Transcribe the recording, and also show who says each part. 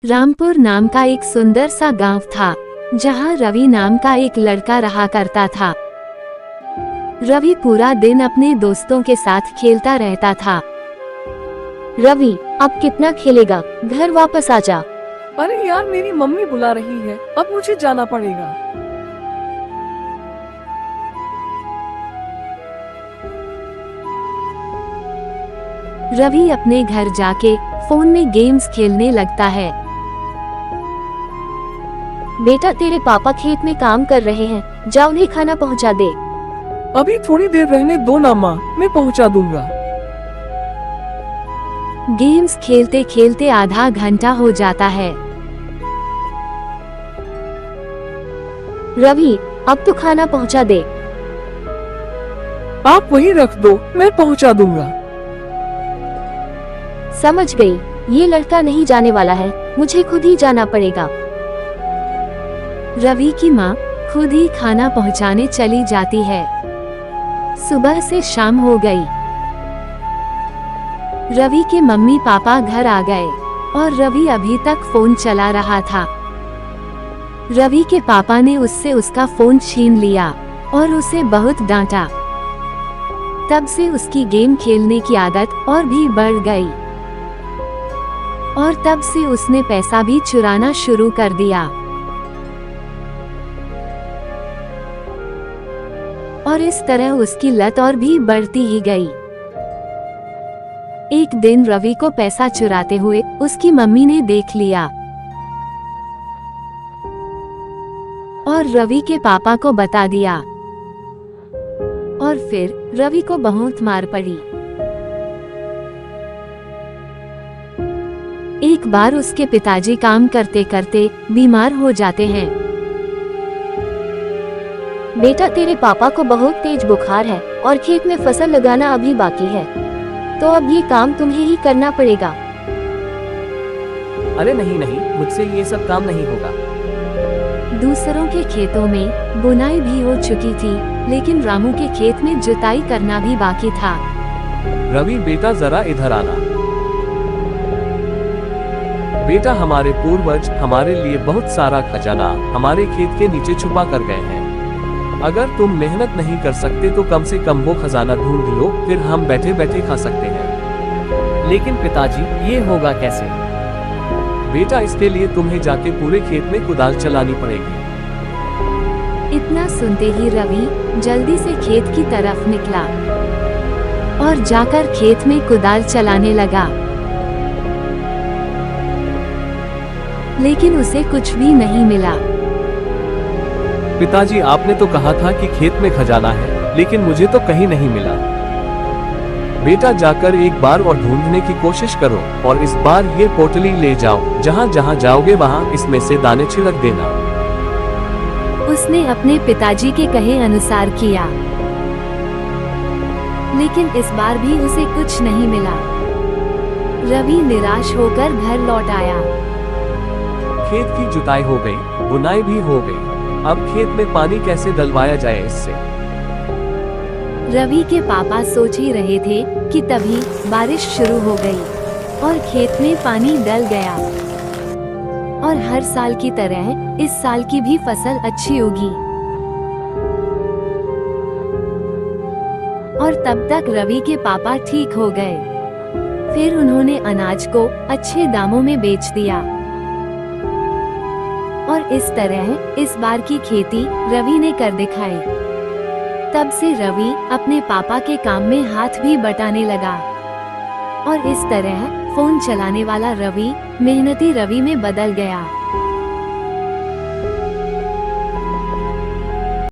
Speaker 1: रामपुर नाम का एक सुंदर सा गांव था, जहां रवि नाम का एक लड़का रहा करता था। रवि पूरा दिन अपने दोस्तों के साथ खेलता रहता था।
Speaker 2: रवि, अब कितना खेलेगा? घर वापस आ जा।
Speaker 3: अरे यार, मेरी मम्मी बुला रही है, अब मुझे जाना पड़ेगा।
Speaker 1: रवि अपने घर जाके फोन में गेम्स खेलने लगता है।
Speaker 2: बेटा, तेरे पापा खेत में काम कर रहे हैं, जा उन्हें खाना पहुंचा दे।
Speaker 3: अभी थोड़ी देर रहने दो ना माँ, मैं पहुंचा दूंगा।
Speaker 1: गेम्स खेलते खेलते आधा घंटा हो जाता है।
Speaker 2: रवि, अब तो खाना पहुंचा दे।
Speaker 3: आप वही रख दो, मैं पहुंचा दूंगा।
Speaker 2: समझ गई, ये लड़का नहीं जाने वाला है, मुझे खुद ही जाना पड़ेगा।
Speaker 1: रवि की माँ खुद ही खाना पहुँचाने चली जाती है। सुबह से शाम हो गई। रवि के मम्मी पापा घर आ गए और रवि अभी तक फोन चला रहा था। रवि के पापा ने उससे उसका फोन छीन लिया और उसे बहुत डांटा। तब से उसकी गेम खेलने की आदत और भी बढ़ गई और तब से उसने पैसा भी चुराना शुरू कर दिया। और इस तरह उसकी लत और भी बढ़ती ही गई। एक दिन रवि को पैसा चुराते हुए उसकी मम्मी ने देख लिया और रवि के पापा को बता दिया और फिर रवि को बहुत मार पड़ी। एक बार उसके पिताजी काम करते करते बीमार हो जाते हैं।
Speaker 2: बेटा, तेरे पापा को बहुत तेज बुखार है और खेत में फसल लगाना अभी बाकी है, तो अब ये काम तुम्हें ही करना पड़ेगा।
Speaker 4: अरे नहीं नहीं, मुझसे ये सब काम नहीं होगा।
Speaker 1: दूसरों के खेतों में बुनाई भी हो चुकी थी, लेकिन रामू के खेत में जुताई करना भी बाकी था।
Speaker 4: रवि बेटा, जरा इधर आना। बेटा, हमारे पूर्वज हमारे लिए बहुत सारा खजाना हमारे खेत के नीचे छुपा कर गए हैं। अगर तुम मेहनत नहीं कर सकते तो कम से कम वो खजाना ढूंढ लो, फिर हम बैठे बैठे खा सकते हैं।
Speaker 5: लेकिन पिताजी, ये होगा कैसे?
Speaker 4: बेटा, इसके लिए तुम्हें जाके पूरे खेत में कुदाल चलानी पड़ेगी।
Speaker 1: इतना सुनते ही रवि जल्दी से खेत की तरफ निकला और जाकर खेत में कुदाल चलाने लगा, लेकिन उसे कुछ भी नहीं मिला।
Speaker 4: पिताजी, आपने तो कहा था कि खेत में खजाना है, लेकिन मुझे तो कहीं नहीं मिला। बेटा, जाकर एक बार और ढूंढने की कोशिश करो और इस बार ये पोटली ले जाओ। जहाँ जहाँ जाओगे वहाँ इसमें से दाने छिड़क देना।
Speaker 1: उसने अपने पिताजी के कहे अनुसार किया, लेकिन इस बार भी उसे कुछ नहीं मिला। रवि निराश होकर घर लौट आया।
Speaker 4: खेत की जुताई हो गई, बुनाई भी हो गई, अब खेत में पानी कैसे डलवाया जाए इससे।
Speaker 1: रवि के पापा सोच ही रहे थे कि तभी बारिश शुरू हो गई और खेत में पानी डल गया और हर साल की तरह इस साल की भी फसल अच्छी होगी। और तब तक रवि के पापा ठीक हो गए। फिर उन्होंने अनाज को अच्छे दामों में बेच दिया और इस तरह इस बार की खेती रवि ने कर दिखाई। तब से रवि अपने पापा के काम में हाथ भी बटाने लगा और इस तरह फोन चलाने वाला रवि मेहनती रवि में बदल गया।